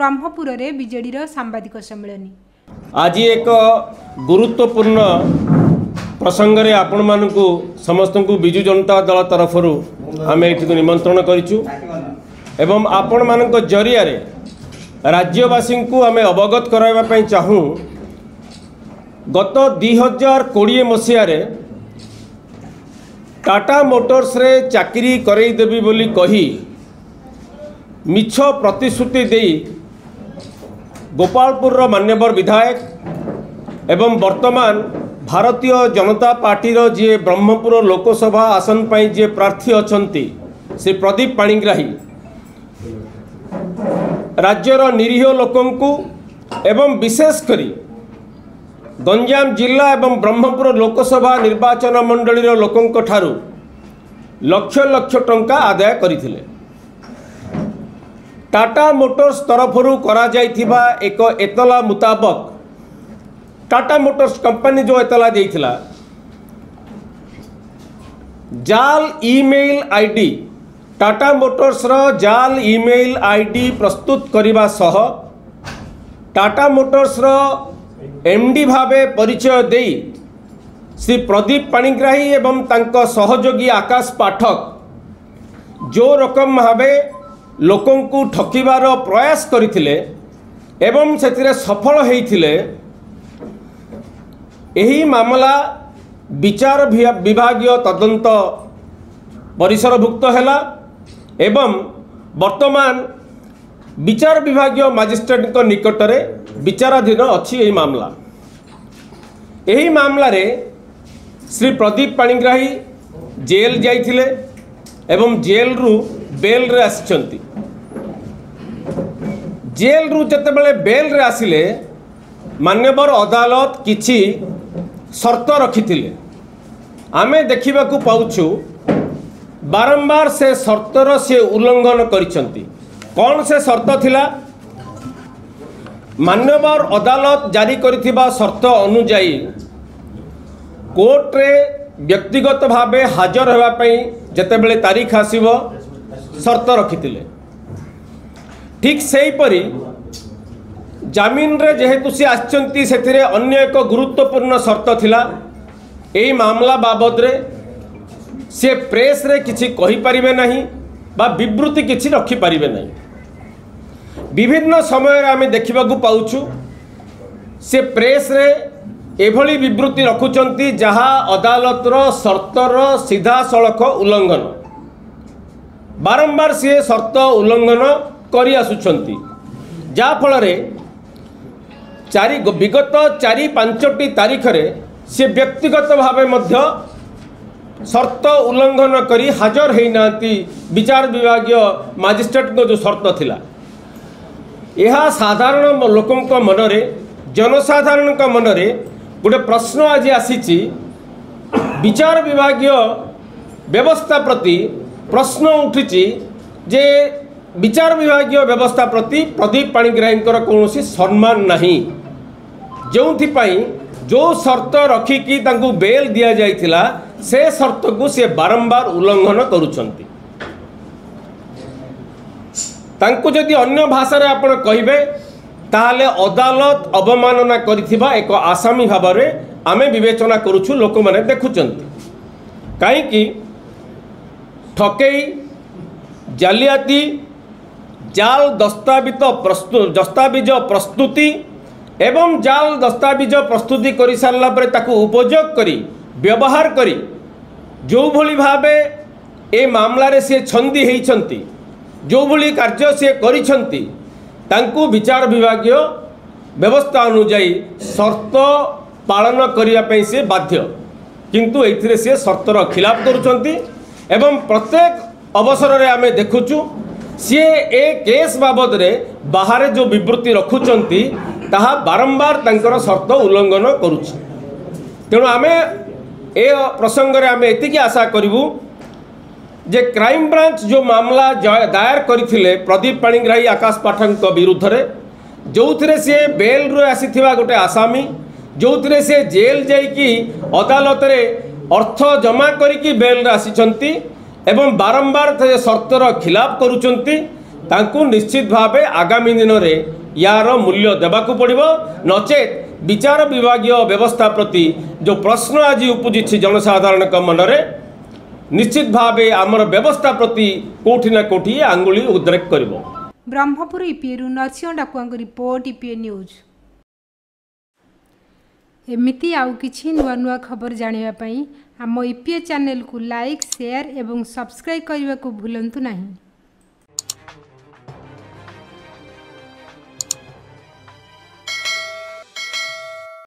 ब्रह्मपुर में बीजेडी सांबादिक सम्मेलन। आज एक गुरुत्वपूर्ण प्रसंग रे आपण मानकु समस्त को विजु जनता दल तरफ आम ये निमंत्रण करिचु एवं आपण मानक जरिया रे राज्यवासी को आम अवगत कराइबा चाहूँ। गत 2020 मसीह टाटा मोटर्स रे चाकरी करई देबी बोली कही मिछ प्रतिश्रुति देई गोपालपुर मान्यवर विधायक एवं वर्तमान भारतीय जनता पार्टी रो जे ब्रह्मपुर लोकसभा आसन पर जे प्रार्थी अछंती से प्रदीप पाणिग्राही राज्यर निरीह लोकंकु एवं विशेषकरी गंजाम जिला एवं ब्रह्मपुर लोकसभा निर्वाचन मंडलीर लोकंक ठारू लक्ष लक्ष टंका आदाय करथिले। टाटा मोटर्स तरफरु करा जाइथिबा एक एतला मुताबक टाटा मोटर्स कंपनी जो एतला देइथिला जाल ईमेल आईडी टाटा मोटर्स रो जाल ईमेल आईडी प्रस्तुत करिबा सह टाटा मोटर्स रो एमडी भावे परिचय देई श्री प्रदीप पाणिग्राही एवं तांको सहयोगी आकाश पाठक जो रकम भावे लोकों को ठकिबार प्रयास करथिले एवं सेतिरे सफल हेइथिले एही मामला विचार विभागीय तदंत परिसरभुक्त हैला एवं वर्तमान विचार विभागीय मजिस्ट्रेट निकटरे विचाराधीन अच्छी यही मामला। यही मामला रे श्री प्रदीप पाणिग्राही जेल जाइथिले एवं जेल रु बेल रे आसिचंती। जेल रु जतेबेले बेल रे आसिले मान्यवर अदालत किछि शर्त रखिथिले आमे देखिबाकू पाउछु बारंबार से शर्तर से उल्लंघन करिसंती। कौन से शर्त थिला? मान्यवर अदालत जारी करिथिबा शर्त अनुजाई कोर्ट रे व्यक्तिगत भावे हाजर होगा पई जतेबेले तारीख आसीबो शर्त रखिथिले। ठीक सेही परी जामीन रे जेहेतु से आछंती सेथिरे अन्य एक गुरुत्वपूर्ण शर्त थिला एही मामला बाबद रे से प्रेस रे किछि कहि परिबे नाही बा विवृत्ति किछि रखि परिबे नाही। विभिन्न समय आमे देखिबाकू पाउछु से प्रेस रे एभली विवृत्ति रखुचंती जहा अदालतर शर्तर सीधा सड़क उल्लंघन बारंबार से शर्त उल्लंघन करि आसुचंती जा फल रे विगत 4-5 तारीख रे से व्यक्तिगत भावे मध्य शर्त उल्लंघन करी हाजर है नांती विचार विभागीय मजिस्ट्रेट को जो शर्त थिला यह साधारण लोकों मनरे जनसाधारण मनरे गोटे प्रश्न आज आसी विचार विभागीय व्यवस्था प्रति प्रश्न उठी जे विचार विभागीय व्यवस्था प्रति प्रदीप पाणिग्राही कौन सम्मान नहीं जो जो शर्त रखिकी तांकू बेल दिया जाइथिला से शर्त को से बारंबार उल्लंघन करुछंती। तांकू जदि अन्य भाषा रे आपण कहिबे ताहाले अदालत अवमानना करिथिबा एक आसामी भाबरे आमे विवेचना करूछु लोक माने देखुचंती। काहे कि ठकेई जालियाती जाल दस्तावेज प्रस्तुति एवं जाल दस्तावेज प्रस्तुति करि सारला परे ताकू उपयोग करी व्यवहार करी जो भली भावे ए मामला रे से छंदी हेइछंती जो भली कार्य से करिछंती तांकू विचार विभागीय व्यवस्था अनुजाई शर्त पालन करिया पई से बाध्य किंतु एथिरे से शर्तर खिलाफ करुछंती एवं प्रत्येक अवसर रे आमे देखुछु सी ए केस बाबद रे बाहर जो विवृत्ति रखुचंती ताहा बारंबार तांकर शर्त उल्लंघन करुछि। तेणु आमे ए प्रसंग रे आमे एतिकी आशा करिवु जे क्राइम ब्रांच जो मामला दायर करथिले प्रदीप पाणिग्राही आकाश पाठक विरुद्ध रे जोथिरे से बेल रो आसीथिबा गोटे आसामी जोथिरे से जेल जाइकी अदालत रे अर्थ जमा करिकी बेल रे आसीचंती एवं बारंबार शर्तर खिलाफ करुचंती तांकू निश्चित भावे आगामी दिन में यार मूल्य देवाक पड़ो नचेत विचार विभागीय व्यवस्था प्रति जो प्रश्न आज उपजी जनसाधारण मनरे निश्चित भाव आमर व्यवस्था प्रति कोठी ना कोठी आंगुली उद्रेक कर। ब्रह्मपुर ईपीएरू Narasingha Dakua report EPA news. एमिती आउ किछि नुआ नुआ खबर जानिबा पई आम ईपीए चैनल को लाइक शेयर एवं सब्सक्राइब करने को भूलंतु नहीं।